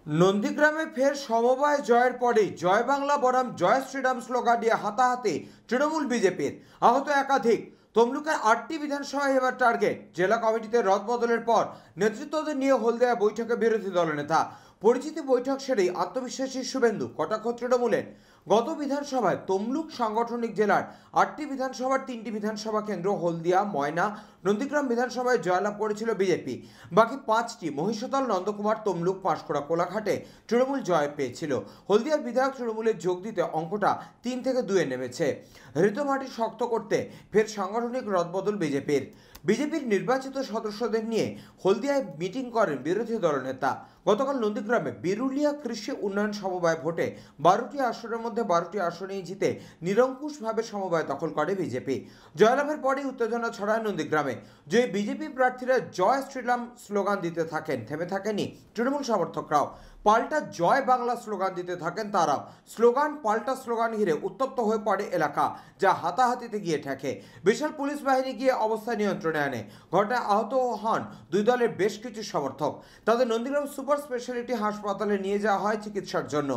নন্দীগ্রামে ফের সমবায় জয়ের পরেই জয় বাংলা বনাম জয় শ্রীরাম স্লোগান দিয়ে হাতাহাতি তৃণমূল বিজেপির। আহত একাধিক। তমলুকের 8টি বিধানসভায় এবার টার্গেট। জেলা কমিটিতে রদবদলের পর নেতৃত্বদের নিয়ে হলদিয়া বৈঠকে বিরোধী দলনেতা। পরিচিতি বৈঠক সেরেই আত্মবিশ্বাসী শুভেন্দু, কটাক্ষ তৃণমূলের। গত বিধানসভায় তমলুক সাংগঠনিক জেলার 8টি বিধানসভার 3টি বিধানসভা কেন্দ্র হলদিয়া, ময়না, নন্দীগ্রাম বিধানসভায় জয়লাভ করেছিল বিজেপি। বাকি 5টি মহিষাদল, নন্দকুমার, তমলুক, পাঁশকুড়া, কোলাঘাটে তৃণমূল জয় পেয়েছিল। হলদিয়ার বিধায়ক তৃণমূলের যোগ দিতে অঙ্কটা 3 থেকে 2-এ নেমেছে। হৃদয়মাটি শক্ত করতে ফের সাংগঠনিক রদবদল বিজেপির নির্বাচিত সদস্যদের নিয়ে হলদিয়ায় মিটিং করেন বিরোধী দলনেতা। গতকাল নন্দীগ্রামে বিরুলিয়া কৃষি উন্নয়ন সমবায় ভোটে 12টি আসনের মধ্যে 12টি আসনেই জিতে নিরঙ্কুশভাবে সমবায় দখল করে বিজেপি। জয়লাভের পরেই উত্তেজনা ছড়ায় নন্দীগ্রামে। যে বিজেপি প্রার্থীরা জয় শ্রীরাম স্লোগান দিতে থাকেন, থেমে থাকেনি তৃণমূল সমর্থকরাও। পাল্টা জয় বাংলা স্লোগান দিতে থাকেন তারাও। স্লোগান পাল্টা স্লোগান ঘিরে উত্তপ্ত হয়ে পড়ে এলাকা, যা হাতাহাতিতে গিয়ে ঠেকে। বিশাল পুলিশ বাহিনী গিয়ে অবস্থা নিয়ন্ত্রণে আনে। ঘটনায় আহত হন দুই দলের বেশ কিছু সমর্থক। তাদের নন্দীগ্রাম সুপার স্পেশালিটি হাসপাতালে নিয়ে যাওয়া হয় চিকিৎসার জন্য।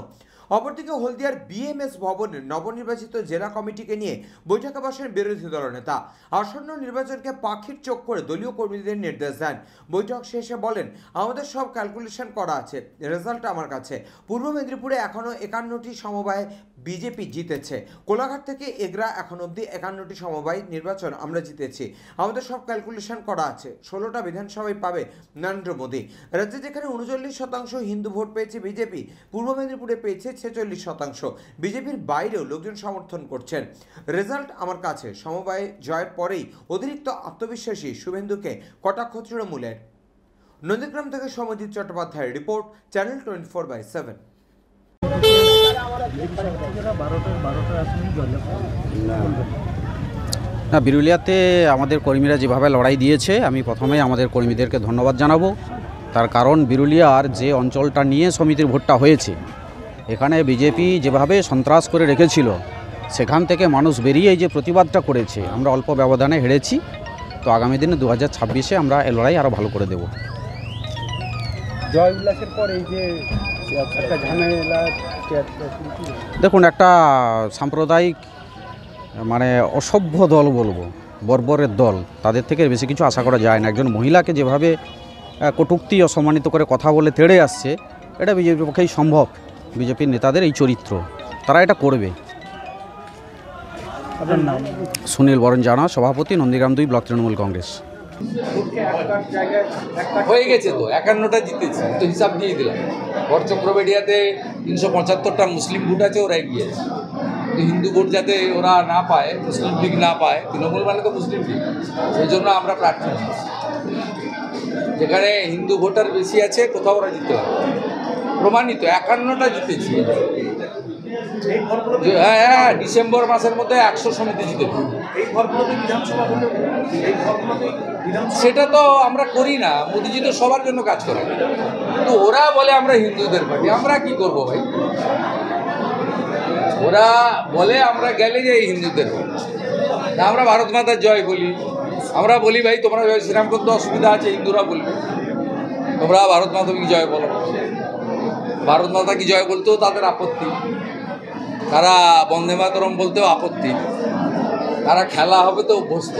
অপরদিকে হলদিয়ার বিএমএস ভবনের নবনির্বাচিত জেলা কমিটিকে নিয়ে বৈঠকে বসেন বিরোধী দলনেতা। আসন্ন নির্বাচনকে পাখির চোখ করে দলীয় কর্মীদের নির্দেশ দেন। বৈঠক শেষে বলেন, আমাদের সব ক্যালকুলেশন করা আছে, রেজাল্ট আমার কাছে। পূর্ব মেদিনীপুরে এখনও 51টি সমবায় বিজেপি জিতেছে। কোলাঘাট থেকে এগরা এখন অবধি 51টি সমবায় নির্বাচন আমরা জিতেছি। আমাদের সব ক্যালকুলেশন করা আছে। 16টা বিধানসভায় পাবে নরেন্দ্র মোদী। রাজ্যে যেখানে 39% হিন্দু ভোট পেয়েছে বিজেপি, পূর্ব মেদিনীপুরে পেয়েছে 46%। বিজেপির বাইরেও লোকজন সমর্থন করছেন। রেজাল্ট আমার কাছে। সমবায় জয়ের পরেই অতিরিক্ত আত্মবিশ্বাসী শুভেন্দুকে কটাক্ষ তৃণমূলের। নন্দীগ্রাম থেকে সৌম্যজিৎ চট্টোপাধ্যায়ের রিপোর্ট, চ্যানেল 24/7। না, বিরুলিয়াতে আমাদের কর্মীরা যেভাবে লড়াই দিয়েছে, আমি প্রথমেই আমাদের কর্মীদেরকে ধন্যবাদ জানাবো। তার কারণ বিরুলিয়ার যে অঞ্চলটা নিয়ে সমিতির ভোটটা হয়েছে, এখানে বিজেপি যেভাবে সন্ত্রাস করে রেখেছিল, সেখান থেকে মানুষ বেরিয়ে যে প্রতিবাদটা করেছে, আমরা অল্প ব্যবধানে হেরেছি। তো আগামী দিনে 2026-এ আমরা এই লড়াই আরও ভালো করে দেব। জয় উল্লাসের পর এই যে একটা ঝামেলা, দেখুন, একটা সাম্প্রদায়িক অসভ্য দল বলবো, বর্বরের দল, তাদের থেকে বেশি কিছু আশা করা যায় না। একজন মহিলাকে যেভাবে কটূক্তি অসম্মানিত করে কথা বলে তেড়ে আসছে, এটা বিজেপির পক্ষেই সম্ভব। বিজেপির নেতাদের এই চরিত্র, তারা এটা করবে। সুনীল বরণ জানা, সভাপতি, নন্দীগ্রাম 2 ব্লক তৃণমূল কংগ্রেস। হয়ে গেছে তো, 51টা জিতেছে, তো হিসাব দিয়ে দিলাম। গড়চক্রবেড়িয়াতে 375টা মুসলিম ভোট আছে, ওরা এগিয়েছে। তো হিন্দু ভোট যাতে ওরা না পায়, মুসলিম লীগ না পায়, তৃণমূল মানে তো মুসলিম লীগ, সেই জন্য আমরা প্রার্থী যেখানে হিন্দু ভোটার বেশি আছে, কোথাও ওরা জিততে পারে। প্রমাণিত 51টা জিতেছি। হ্যাঁ, ডিসেম্বর মাসের মধ্যে 100 সমিতি জিতেছে। সেটা তো আমরা করি না, মোদিজি তো সবার জন্য কাজ করে। কিন্তু ওরা বলে আমরা হিন্দুদের পার্টি, আমরা কি করব ভাই? ওরা বলে আমরা গেলে যে হিন্দুদের পার্টি, আমরা ভারত মাতার জয় বলি। আমরা বলি ভাই তোমরা জয় শ্রীরাম করতে অসুবিধা আছে, হিন্দুরা বলবে তোমরা ভারত মাতা কি জয় বলো। ভারত মাতা কি জয় বলতেও তাদের আপত্তি, তারা বন্দে মাতরম বলতেও আপত্তি, তারা খেলা হবে তো অভ্যস্ত,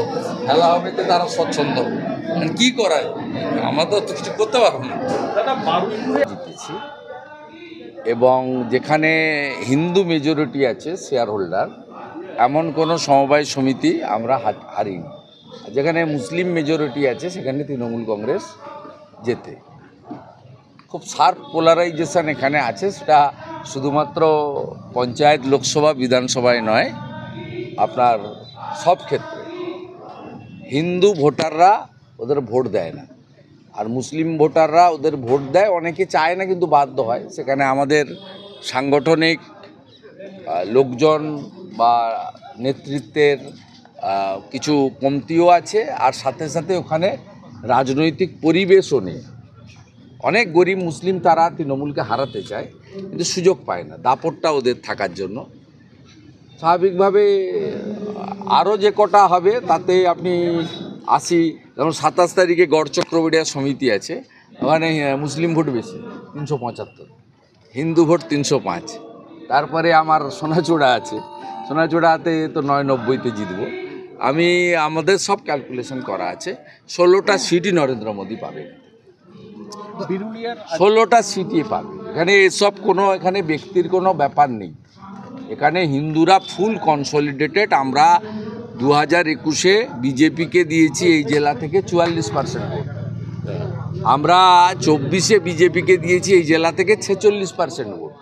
খেলা হবে তো তারা স্বচ্ছন্দ। কি করায়, আমরা তো কিছু করতে পারবো না। জিতেছি, এবং যেখানে হিন্দু মেজরিটি আছে শেয়ার হোল্ডার, এমন কোনো সমবায় সমিতি আমরা হারিনি। যেখানে মুসলিম মেজরিটি আছে সেখানে তৃণমূল কংগ্রেস জেতে। খুব শার্প পোলারাইজেশন এখানে আছে, সেটা শুধুমাত্র পঞ্চায়েত, লোকসভা, বিধানসভায় নয়, আপনার সব ক্ষেত্রে হিন্দু ভোটাররা ওদের ভোট দেয় না, আর মুসলিম ভোটাররা ওদের ভোট দেয়। অনেকে চায় না কিন্তু বাধ্য হয়। সেখানে আমাদের সাংগঠনিক লোকজন বা নেতৃত্বের কিছু কমতিও আছে, আর সাথে সাথে ওখানে রাজনৈতিক পরিবেশও নেই। অনেক গরিব মুসলিম তারা তৃণমূলকে হারাতে চায়, কিন্তু সুযোগ পায় না, দাপটটা ওদের থাকার জন্য। স্বাভাবিকভাবে আরও যে কটা হবে তাতে আপনি 80, যেমন 27 তারিখে গড়চক্রবেড়িয়া সমিতি আছে, ওখানে মুসলিম ভোট বেশি 375, হিন্দু ভোট 305। তারপরে আমার সোনাচূড়া আছে, সোনাচূড়াতে তো 990-তে জিতবো আমি। আমাদের সব ক্যালকুলেশন করা আছে। 16টা সিটই নরেন্দ্র মোদী পাবে, বিরুলিয়ার 16টা সিটই পাবে। এখানে এসব কোনো এখানে ব্যক্তির কোনো ব্যাপার নেই। এখানে হিন্দুরা ফুল কনসলিডেটেড। আমরা 2021-এ বিজেপিকে দিয়েছি এই জেলা থেকে 44% ভোট। আমরা 24-এ বিজেপিকে দিয়েছি এই জেলা থেকে 46% ভোট।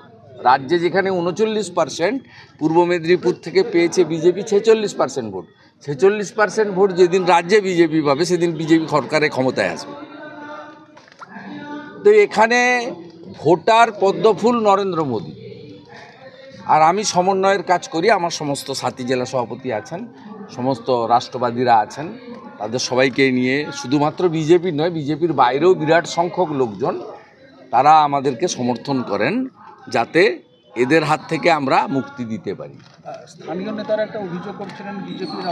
রাজ্যে যেখানে 39%, পূর্ব মেদিনীপুর থেকে পেয়েছে বিজেপি 46% ভোট। 46% ভোট যেদিন রাজ্যে বিজেপি পাবে সেদিন বিজেপি সরকারে ক্ষমতায় আসবে। তো এখানে ভোটার পদ্মফুল নরেন্দ্র মোদী। আর আমি সমন্বয়ের কাজ করি। আমার সমস্ত সাথী জেলা সভাপতি আছেন, সমস্ত রাষ্ট্রবাদীরা আছেন, তাদের সবাইকে নিয়ে শুধুমাত্র বিজেপি নয়, বিজেপির বাইরেও বিরাট সংখ্যক লোকজন তারা আমাদেরকে সমর্থন করেন যাতে এদের হাত থেকে আমরা মুক্তি দিতে পারি। স্থানীয় নেতারা একটা অভিযোগ করছিলেন বিজেপির